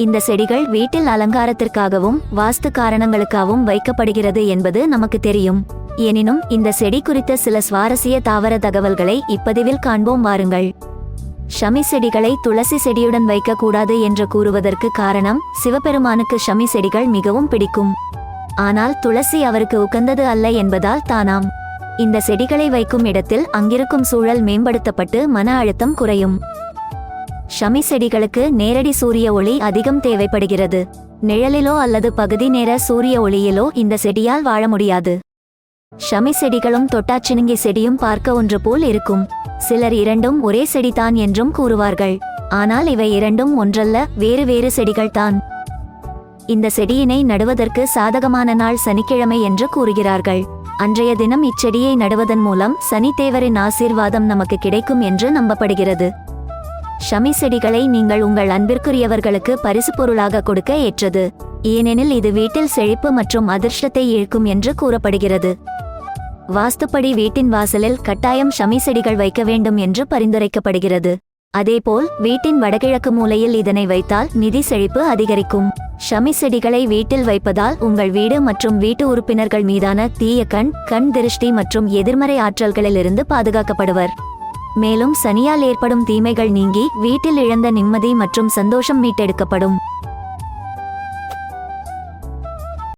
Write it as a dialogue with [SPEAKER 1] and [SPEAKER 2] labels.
[SPEAKER 1] இந்த செடிகள் வீட்டில் அலங்காரத்திற்காகவும் வாஸ்து காரணங்களுக்காகவும் வைக்கப்படுகிறது என்பது நமக்கு தெரியும். எனினும் இந்த செடி குறித்த சில சுவாரஸ்ய தாவர தகவல்களை இப்பதிவில் காண்போம் வாருங்கள். ஷமி செடிகளை துளசி செடியுடன் வைக்கக்கூடாது என்று கூறுவதற்கு காரணம், சிவபெருமானுக்கு ஷமி செடிகள் மிகவும் பிடிக்கும். ஆனால் துளசி அவருக்கு உகந்தது அல்ல என்பதால் தானாம். இந்த செடிகளை வைக்கும் இடத்தில் அங்கிருக்கும் சூழல் மேம்படுத்தப்பட்டு மன அழுத்தம் குறையும். ஷமி செடிகளுக்கு நேரடி சூரிய ஒளி அதிகம் தேவைப்படுகிறது. நிழலிலோ அல்லது பகுதி நேர சூரிய ஒளியிலோ இந்த செடியால் வாழ முடியாது. ஷமி செடிகளும் தொட்டாச்சினுங்கி செடியும் பார்க்க ஒன்று போல் இருக்கும். சிலர் இரண்டும் ஒரே செடிதான் என்றும் கூறுவார்கள். ஆனால் இவை இரண்டும் ஒன்றல்ல, வேறு வேறு செடிகள்தான். இந்த செடியினை நடுவதற்கு சாதகமான நாள் சனிக்கிழமை என்று கூறுகிறார்கள். அன்றைய தினம் இச்செடியை நடுவதன் மூலம் சனி தேவரின் ஆசீர்வாதம் நமக்கு கிடைக்கும் என்று நம்பப்படுகிறது. ஷமி செடிகளை நீங்கள் உங்கள் அன்பிற்குரியவர்களுக்கு பரிசு பொருளாக கொடுக்க ஏற்றது. ஏனெனில் இது வீட்டில் செழிப்பு மற்றும் அதிர்ஷ்டத்தை இழுக்கும் என்று கூறப்படுகிறது. வாஸ்துப்படி வீட்டின் வாசலில் கட்டாயம் ஷமி செடிகள் வைக்க வேண்டும் என்று பரிந்துரைக்கப்படுகிறது. அதேபோல் வீட்டின் வடகிழக்கு மூலையில் இதனை வைத்தால் நிதி செழிப்பு அதிகரிக்கும். ஷமி செடிகளை வீட்டில் வைப்பதால் உங்கள் வீடு மற்றும் வீட்டு உறுப்பினர்கள் மீதான தீய கண் திருஷ்டி மற்றும் எதிர்மறை ஆற்றல்களிலிருந்து பாதுகாக்கப்படுவர். மேலும் சனியால் ஏற்படும் தீமைகள் நீங்கி வீட்டில் இழந்த நிம்மதி மற்றும் சந்தோஷம் மீட்டெடுக்கப்படும்.